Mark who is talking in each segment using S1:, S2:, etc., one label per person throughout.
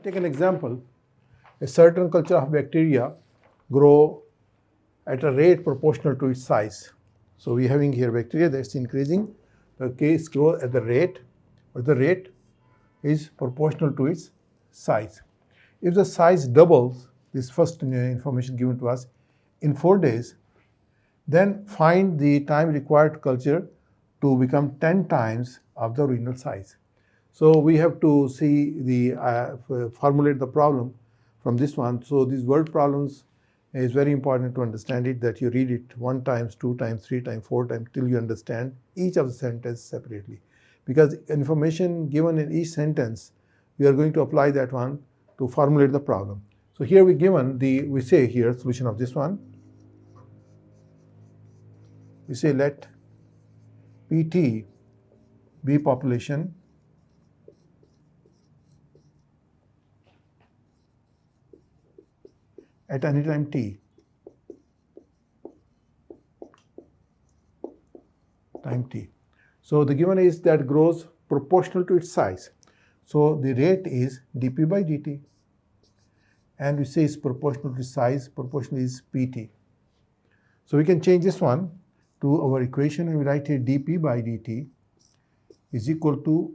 S1: Take an example. A certain culture of bacteria grow at a rate proportional to its size. So we are having here bacteria that's increasing. The case grows at the rate, but the rate is proportional to its size. If the size doubles, this first information given to us, in 4 days, then find the time required to culture to become 10 times of the original size. So we have to see formulate the problem from this one. So these word problems is very important to understand it, that you read it 1 times, 2 times, 3 times, 4 times till you understand each of the sentences separately. Because information given in each sentence, we are going to apply that one to formulate the problem. So here we say here solution of this one. We say let PT be population at any time t. So the given is that grows proportional to its size. So the rate is dp by dt. And we say it's proportional to size, proportional is pt. So we can change this one to our equation and we write here dp by dt is equal to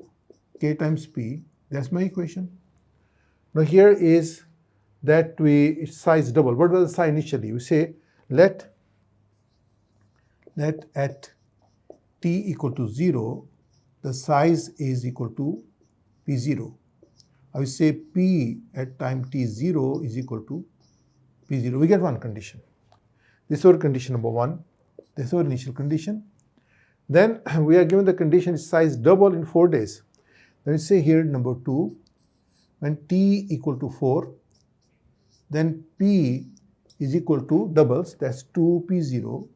S1: k times p. That's my equation. Now here is that its size double. What was the size initially? We say let at t equal to 0, the size is equal to p0. I will say p at time t0 is equal to p0. We get one condition. This is our condition number 1. This is our initial condition. Then we are given the condition size double in 4 days. Then we say here number 2, when t equal to 4, then p is equal to doubles, that's 2p0.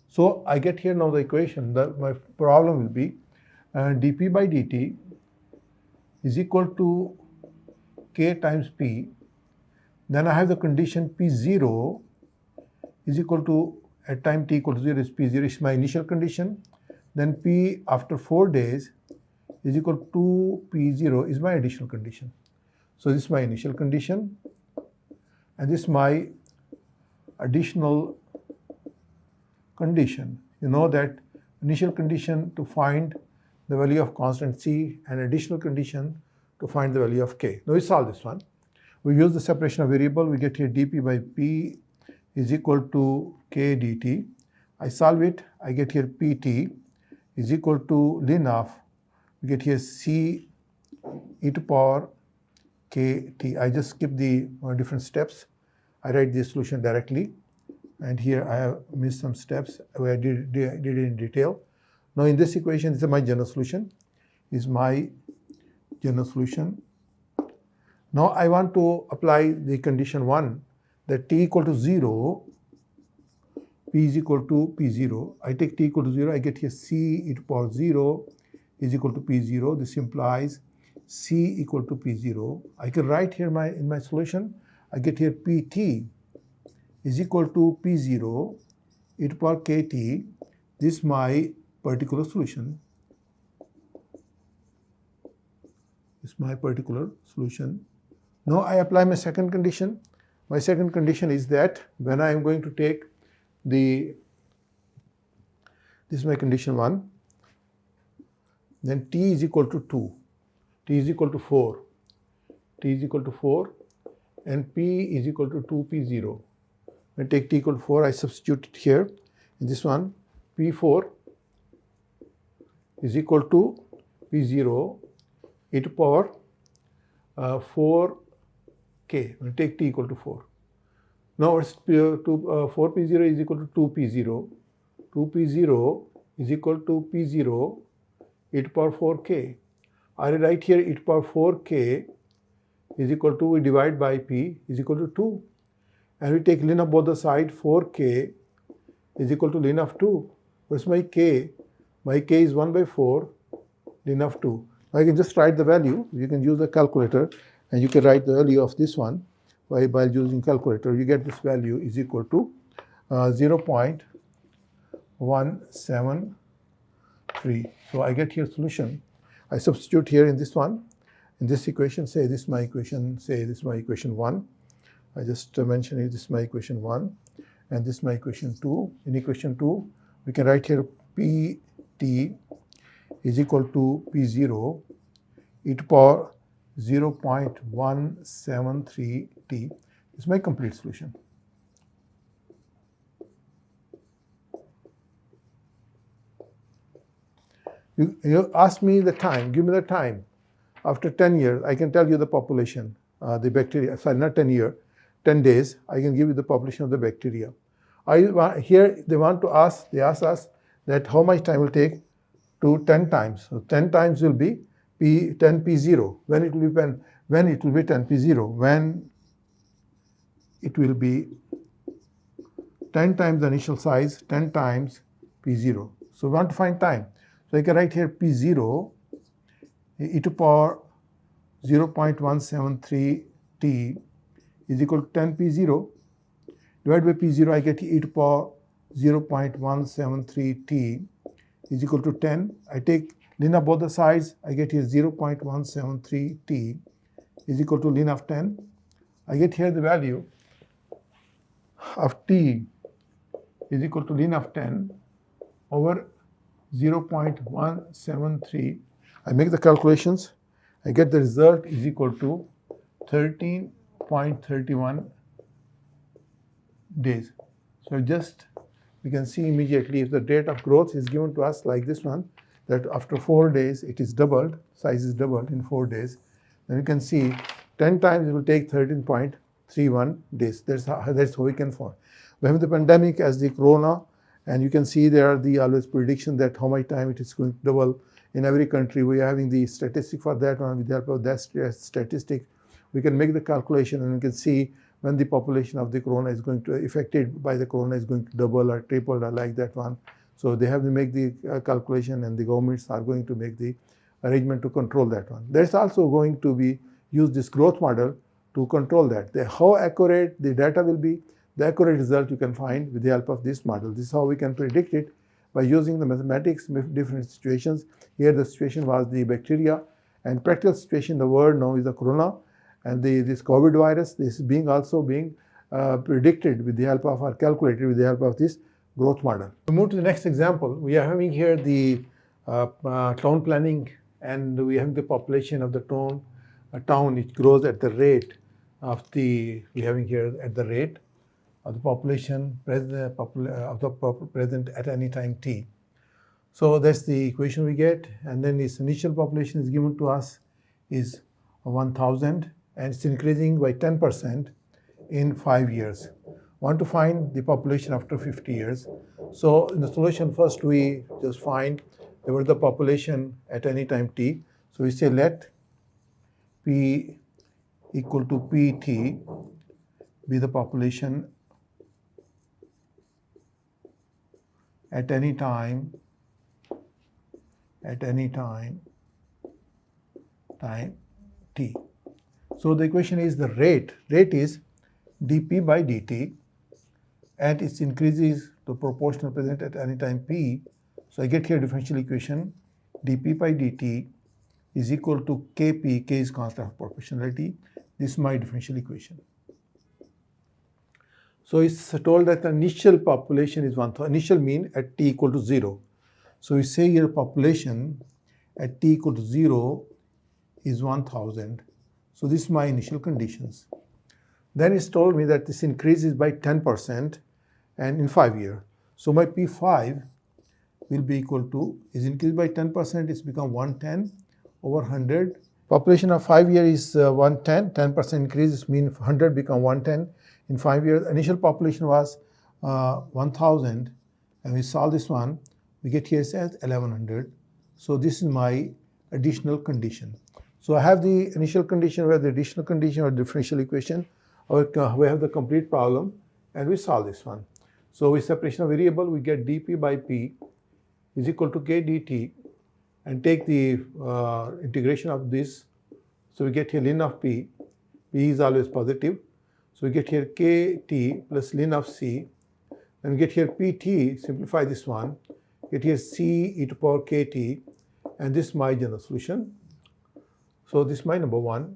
S1: So I get here now the equation, my problem will be dp by dt is equal to k times p. Then I have the condition p0 is equal to, at time t equal to 0 is p0 is my initial condition. Then p after 4 days is equal to p0 is my additional condition. So this is my initial condition and this is my additional condition. You know that initial condition to find the value of constant c and additional condition to find the value of k. Now we solve this one. We use the separation of variable. We get here dp by p is equal to k dt. I solve it. I get here pt is equal to ln of, we get here c e to power kt. I just skip the different steps. I write the solution directly. And here I have missed some steps where I did it in detail. Now in this equation, this is my general solution. Now I want to apply the condition 1 that t equal to 0, p is equal to p0. I take t equal to 0, I get here c e to power 0 is equal to p0. This implies c equal to p0. I can write here in my solution, I get here pt is equal to p0 e to power kt. This is my particular solution. Now I apply my second condition. My second condition is that when I am going to take this is my condition 1, then t is equal to 2, t is equal to 4, and p is equal to 2p0. When I take t equal to 4, I substitute it here. In this one, p4 is equal to p0 e to power 4k. When I take t equal to 4. Now it's 4p0 is equal to 2p0. 2p0 is equal to p0 e to power 4k. I write here e to power 4k is equal to, we divide by p is equal to 2. And we take ln of both the sides, 4k is equal to ln of 2. What's my k? My k is 1 by 4 ln of 2. I can just write the value. You can use the calculator and you can write the value of this one by using calculator. You get this value is equal to 0.173. So I get here solution. I substitute here in this one in this equation, say this is my equation, say this is my equation 1. I just mentioned it, this is my equation 1, and this is my equation 2. In equation 2, we can write here Pt is equal to P0 e to power 0.173 t. This is my complete solution. You ask me the time, give me the time. After 10 years, I can tell you the population, the bacteria, sorry, not 10 years, 10 days, I can give you the population of the bacteria. Here they ask us that how much time will take to 10 times. So 10 times will be 10 P0. When it will be 10 P0? When it will be 10 times the initial size, 10 times P0. So we want to find time. So I can write here P0 e to power 0.173 t is equal to 10 P0. Divided by P0, I get e to power 0.173 t is equal to 10. I take ln of both the sides, I get here 0.173 t is equal to ln of 10. I get here the value of t is equal to ln of 10 over 0.173. I make the calculations. I get the result is equal to 13.31 days. So we can see immediately if the rate of growth is given to us like this one, that after 4 days it is doubled, size is doubled in 4 days. Then you can see 10 times it will take 13.31 days. That's how we can find. We have the pandemic as the corona, and you can see there are the always prediction that how much time it is going to double in every country. We are having the statistic for that one. With the help of that statistic, we can make the calculation and we can see when the population of the corona is going to affected by the corona is going to double or triple or like that one. So they have to make the calculation, and the governments are going to make the arrangement to control that one. There's also going to be use this growth model to control that. How accurate the data will be, the accurate result you can find with the help of this model. This is how we can predict it by using the mathematics in different situations. Here the situation was the bacteria, and practical situation the world now is the corona, and this COVID virus. This is also being predicted with the help of, or calculated with the help of this growth model. We move to the next example. We are having here the town planning, and we have the population of the town. A town it grows at the rate of the, we having here at the rate of the population present at any time t. So that's the equation we get, and then its initial population is given to us is 1,000, and it's increasing by 10% in 5 years. Want to find the population after 50 years. So in the solution, first we just find the population at any time t. So we say let P equal to Pt be the population at any time t. So the equation is the rate is dp by dt, and it increases to proportional present at any time p. So I get here differential equation dp by dt is equal to kp, k is constant of proportionality. This is my differential equation. So it's told that the initial population is 1,000, initial mean at t equal to 0. So we say here population at t equal to 0 is 1,000. So this is my initial conditions. Then it's told me that this increases by 10% and in 5 years. So my P5 will be equal to, is increased by 10%, it's become 110 over 100. Population of 5 years is 110, 10% increase means 100 become 110. In 5 years, initial population was 1,000, and we solve this one, we get here as 1,100. So this is my additional condition. So I have the initial condition, we have the additional condition or differential equation, or we have the complete problem, and we solve this one. So with separation of variable, we get dp by p is equal to k dt, and take the integration of this. So we get here ln of p is always positive. So we get here kt plus ln of c, and we get here pt, simplify this one, get here c e to power kt, and this is my general solution. So this is my number 1.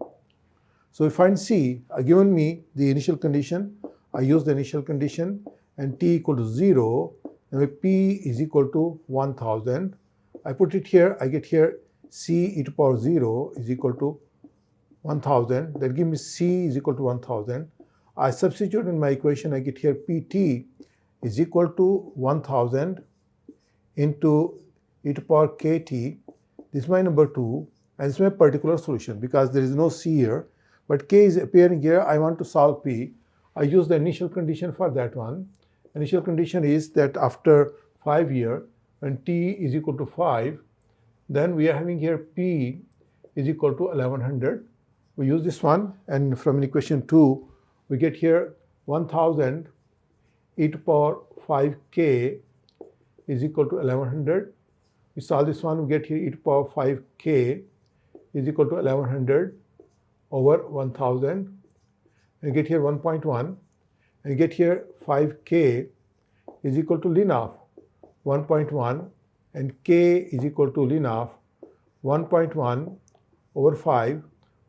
S1: So we find C, given me the initial condition, I use the initial condition, and t equal to 0, and p is equal to 1000. I put it here, I get here C e to power 0 is equal to 1000. That gives me C is equal to 1000. I substitute in my equation, I get here Pt is equal to 1000 into e to power kt. This is my number 2, and this is my particular solution because there is no C here, but k is appearing here. I want to solve p. I use the initial condition for that one. Initial condition is that after 5 years, when t is equal to 5, then we are having here p is equal to 1100. We use this one, and from equation 2, we get here 1000 e to power 5k is equal to 1100. We solve this one, we get here e to power 5k is equal to 1100 over 1000. And get here 1.1, and get here 5k is equal to ln of 1.1, and k is equal to ln of 1.1 over 5.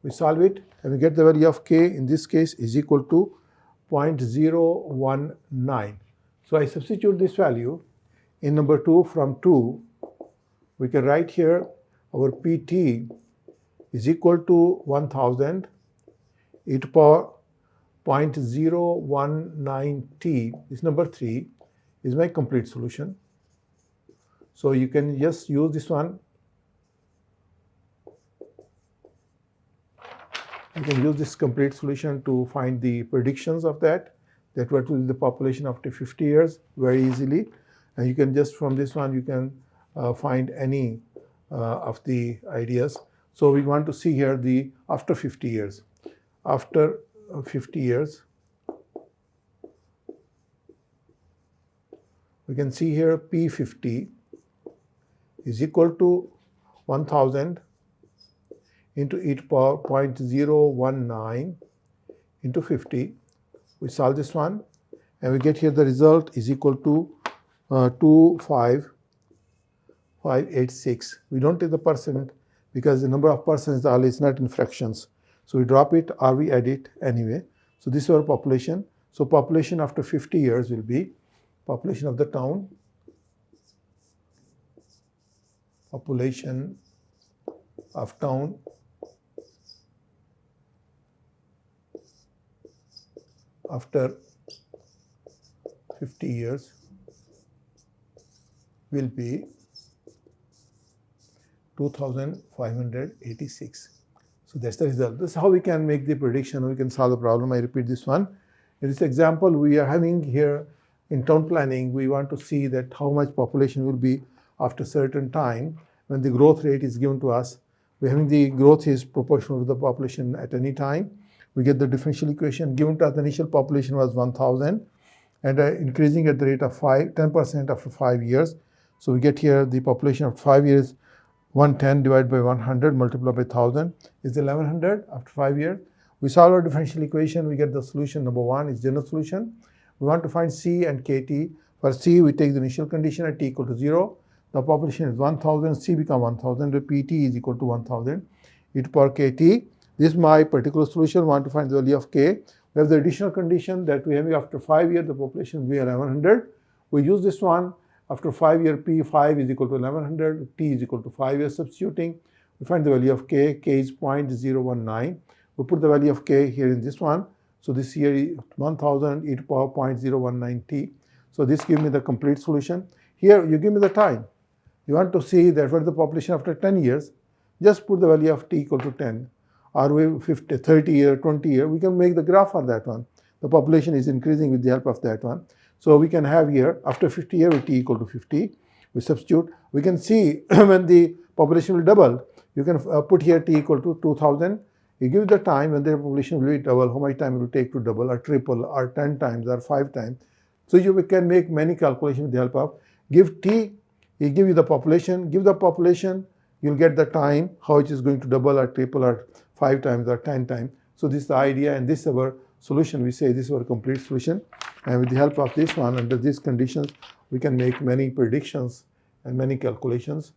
S1: We solve it, and we get the value of k in this case is equal to 0.019. So I substitute this value in number 2. From 2, we can write here our pt is equal to 1000 e to power 0.019t. This number 3 is my complete solution. So you can just use this one. You can use this complete solution to find the predictions of that what will be the population after 50 years very easily. And you can just from this one, you can find any of the ideas. So we want to see here the after 50 years. After 50 years, we can see here P50 is equal to 1000 into e to power 0.019 into 50. We solve this one, and we get here the result is equal to 25586. We don't take the percent because the number of percents is not in fractions. So we drop it or we add it anyway. So this is our population. So population after 50 years will be population of the town, population of town after 50 years will be 2586. So that's the result. This is how we can make the prediction, we can solve the problem. I repeat this one. In this example, we are having here in town planning, we want to see that how much population will be after a certain time when the growth rate is given to us. We're having the growth is proportional to the population at any time. We get the differential equation given to us. The initial population was 1000 and increasing at the rate of 10% after 5 years. So we get here the population of 5 years, 110 divided by 100 multiplied by 1000 is 1100 after 5 years. We solve our differential equation, we get the solution. Number 1 is general solution. We want to find C and KT. For C, we take the initial condition at t equal to 0. The population is 1000, C become 1000, the PT is equal to 1000 e to power KT. This is my particular solution. We want to find the value of K. We have the additional condition that we have after 5 years, the population will be 1100. We use this one. After 5 years, P5 is equal to 1100, T is equal to 5 years. Substituting, we find the value of K. K is 0.019. We put the value of K here in this one. So this here is 1000 e to power 0.019 T. So this gives me the complete solution. Here, you give me the time. You want to see that what is the population after 10 years. Just put the value of T equal to 10. Or we 50, 30 years, 20 years, we can make the graph for that one. The population is increasing with the help of that one. So we can have here, after 50 years, with T equal to 50, we substitute. We can see when the population will double, you can put here T equal to 2000. You give the time when the population will be double, how much time it will take to double or triple or 10 times or 5 times. So you can make many calculations with the help of, give T, he give you the population, give the population, you'll get the time, how it is going to double or triple or 5 times or 10 times. So this is the idea, and this is our solution. We say this is our complete solution. And with the help of this one, under these conditions, we can make many predictions and many calculations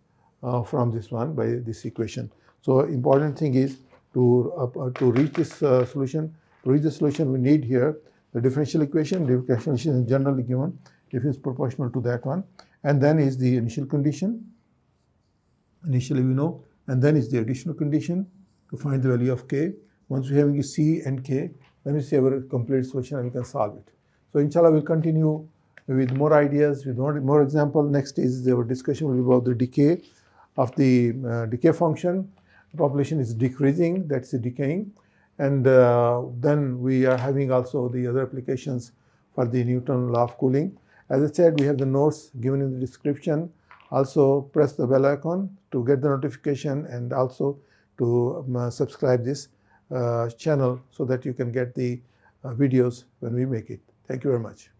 S1: from this one by this equation. So important thing is to reach this solution. To reach the solution, we need here the differential equation. The differential equation is generally given if it's proportional to that one, and then is the initial condition. Initially we know, and then is the additional condition to find the value of k. Once we have C and k, then we see our complete solution and we can solve it. So inshallah we'll continue with more ideas, with more example. Next is our discussion will be about the decay of the decay function. The population is decreasing, that's the decaying. And then we are having also the other applications for the Newton law of cooling. As I said, we have the notes given in the description. Also press the bell icon to get the notification, and also to subscribe this channel so that you can get the videos when we make it. Thank you very much.